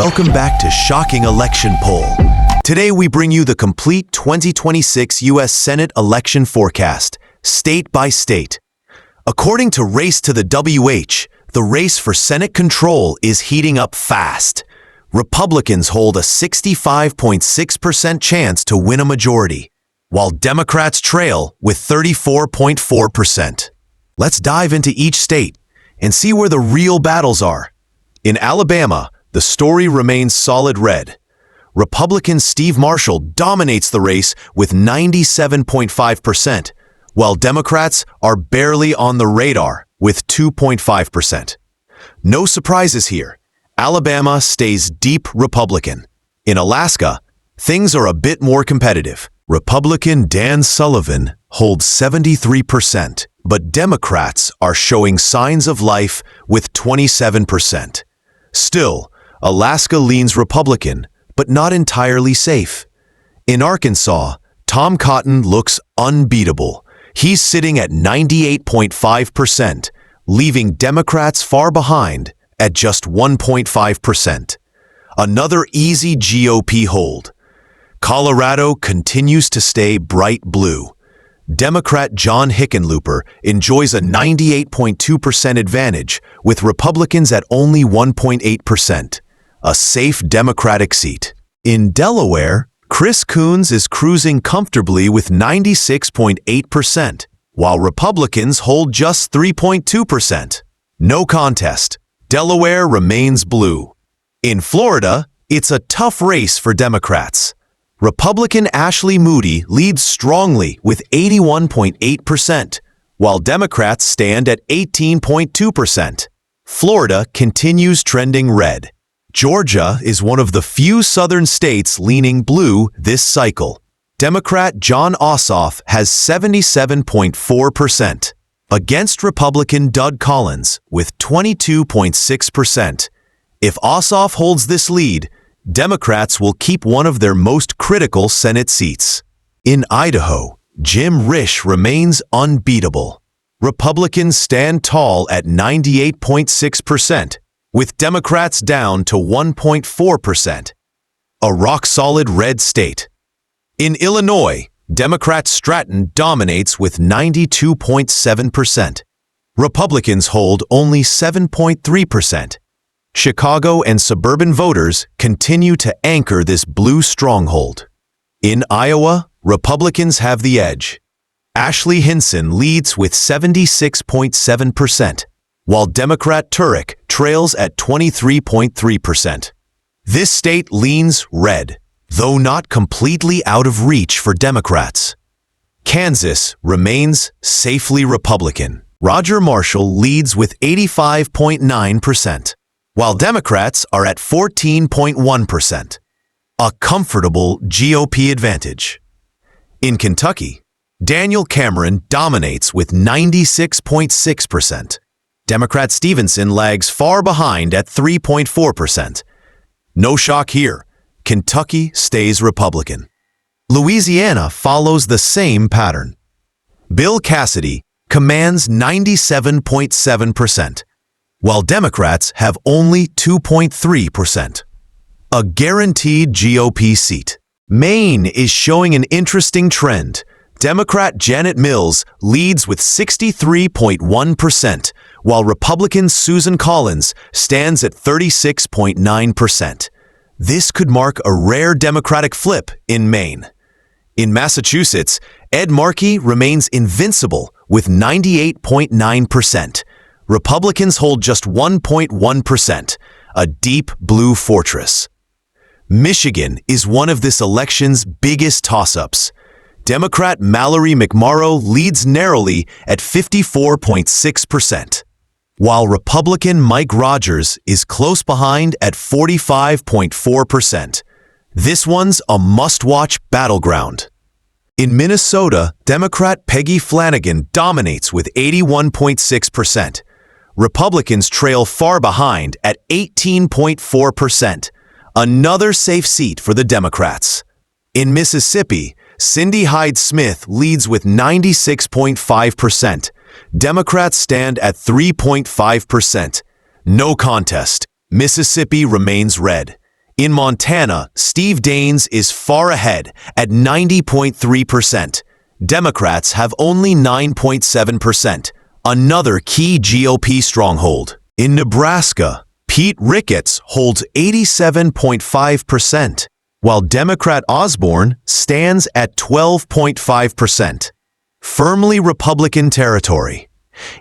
Welcome back to Shocking Election Poll. Today we bring you the complete 2026 U.S. Senate election forecast, state by state. According to Race to the WH, the race for Senate control is heating up fast. Republicans hold a 65.6% chance to win a majority, while Democrats trail with 34.4%. Let's dive into each state and see where the real battles are. In Alabama, the story remains solid red. Republican Steve Marshall dominates the race with 97.5%, while Democrats are barely on the radar with 2.5%. No surprises here. Alabama stays deep Republican. In Alaska, things are a bit more competitive. Republican Dan Sullivan holds 73%, but Democrats are showing signs of life with 27%. Still, Alaska leans Republican, but not entirely safe. In Arkansas, Tom Cotton looks unbeatable. He's sitting at 98.5%, leaving Democrats far behind at just 1.5%. Another easy GOP hold. Colorado continues to stay bright blue. Democrat John Hickenlooper enjoys a 98.2% advantage, with Republicans at only 1.8%, a safe Democratic seat. In Delaware, Chris Coons is cruising comfortably with 96.8%, while Republicans hold just 3.2%. No contest. Delaware remains blue. In Florida, it's a tough race for Democrats. Republican Ashley Moody leads strongly with 81.8%, while Democrats stand at 18.2%. Florida continues trending red. Georgia is one of the few southern states leaning blue this cycle. Democrat Jon Ossoff has 77.4%, against Republican Doug Collins with 22.6%. If Ossoff holds this lead, Democrats will keep one of their most critical Senate seats. In Idaho, Jim Risch remains unbeatable. Republicans stand tall at 98.6%, with Democrats down to 1.4%. A rock-solid red state. In Illinois, Democrat Stratton dominates with 92.7%. Republicans hold only 7.3%. Chicago and suburban voters continue to anchor this blue stronghold. In Iowa, Republicans have the edge. Ashley Hinson leads with 76.7%, while Democrat Turek trails at 23.3%. This state leans red, though not completely out of reach for Democrats. Kansas remains safely Republican. Roger Marshall leads with 85.9%. while Democrats are at 14.1%, a comfortable GOP advantage. In Kentucky, Daniel Cameron dominates with 96.6%. Democrat Stevenson lags far behind at 3.4%. No shock here, Kentucky stays Republican. Louisiana follows the same pattern. Bill Cassidy commands 97.7%. while Democrats have only 2.3%. A guaranteed GOP seat. Maine is showing an interesting trend. Democrat Janet Mills leads with 63.1%, while Republican Susan Collins stands at 36.9%. This could mark a rare Democratic flip in Maine. In Massachusetts, Ed Markey remains invincible with 98.9%. Republicans hold just 1.1%, a deep blue fortress. Michigan is one of this election's biggest toss-ups. Democrat Mallory McMorrow leads narrowly at 54.6%, while Republican Mike Rogers is close behind at 45.4%. This one's a must-watch battleground. In Minnesota, Democrat Peggy Flanagan dominates with 81.6%. Republicans trail far behind at 18.4%, another safe seat for the Democrats. In Mississippi, Cindy Hyde-Smith leads with 96.5%. Democrats stand at 3.5%. No contest. Mississippi remains red. In Montana, Steve Daines is far ahead at 90.3%. Democrats have only 9.7%, another key GOP stronghold. In Nebraska, Pete Ricketts holds 87.5%, while Democrat Osborne stands at 12.5%. Firmly Republican territory.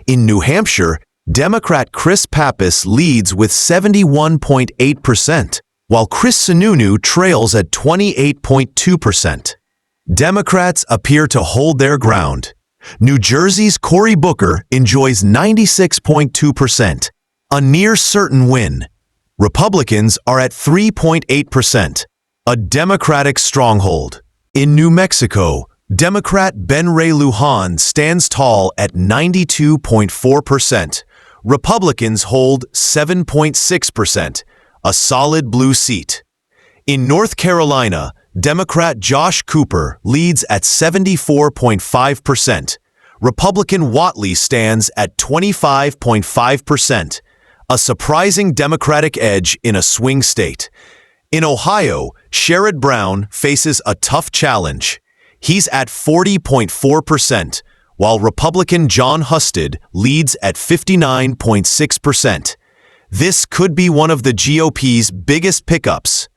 In New Hampshire, Democrat Chris Pappas leads with 71.8%, while Chris Sununu trails at 28.2%. Democrats appear to hold their ground. New Jersey's Cory Booker enjoys 96.2%, a near certain win. Republicans are at 3.8%, a Democratic stronghold. In New Mexico, Democrat Ben Ray Lujan stands tall at 92.4%. Republicans hold 7.6%, a solid blue seat. In North Carolina, Democrat Josh Cooper leads at 74.5%. Republican Whatley stands at 25.5%, a surprising Democratic edge in a swing state. In Ohio, Sherrod Brown faces a tough challenge. He's at 40.4%, while Republican John Husted leads at 59.6%. This could be one of the GOP's biggest pickups.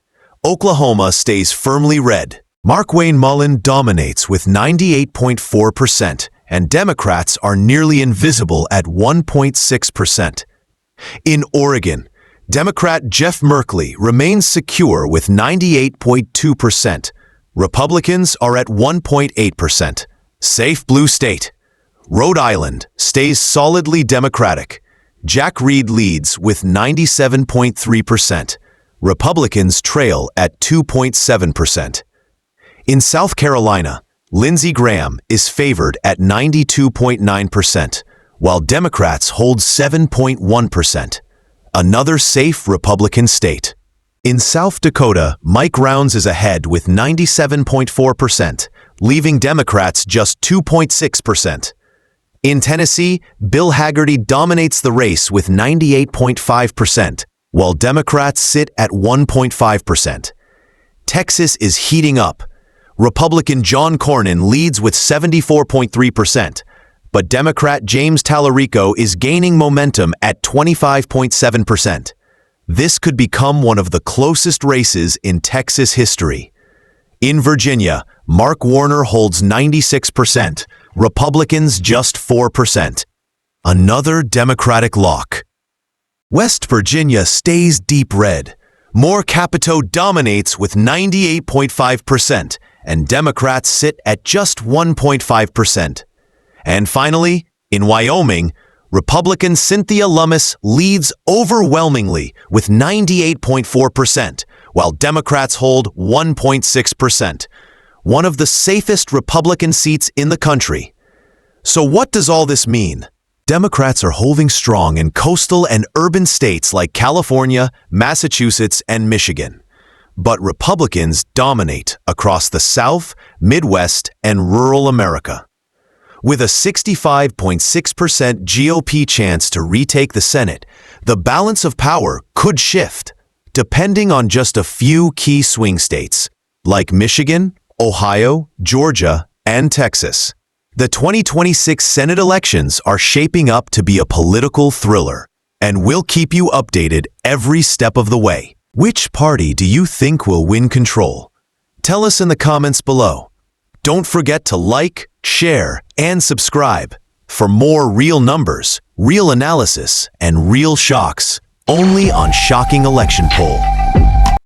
Oklahoma stays firmly red. Markwayne Mullin dominates with 98.4%, and Democrats are nearly invisible at 1.6%. In Oregon, Democrat Jeff Merkley remains secure with 98.2%. Republicans are at 1.8%. Safe blue state. Rhode Island stays solidly Democratic. Jack Reed leads with 97.3%. Republicans trail at 2.7%. In South Carolina, Lindsey Graham is favored at 92.9%, while Democrats hold 7.1%. Another safe Republican state. In South Dakota, Mike Rounds is ahead with 97.4%, leaving Democrats just 2.6%. In Tennessee, Bill Hagerty dominates the race with 98.5%, while Democrats sit at 1.5%. Texas is heating up. Republican John Cornyn leads with 74.3%, but Democrat James Tallarico is gaining momentum at 25.7%. This could become one of the closest races in Texas history. In Virginia, Mark Warner holds 96%, Republicans just 4%. Another Democratic lock. West Virginia stays deep red. Moore Capito dominates with 98.5%, and Democrats sit at just 1.5%. And finally, in Wyoming, Republican Cynthia Lummis leads overwhelmingly with 98.4%, while Democrats hold 1.6%, one of the safest Republican seats in the country. So what does all this mean? Democrats are holding strong in coastal and urban states like California, Massachusetts, and Michigan. But Republicans dominate across the South, Midwest, and rural America. With a 65.6% GOP chance to retake the Senate, the balance of power could shift, depending on just a few key swing states, like Michigan, Ohio, Georgia, and Texas. The 2026 Senate elections are shaping up to be a political thriller, and we'll keep you updated every step of the way. Which party do you think will win control? Tell us in the comments below. Don't forget to like, share, and subscribe for more real numbers, real analysis, and real shocks, only on Shocking Election Poll.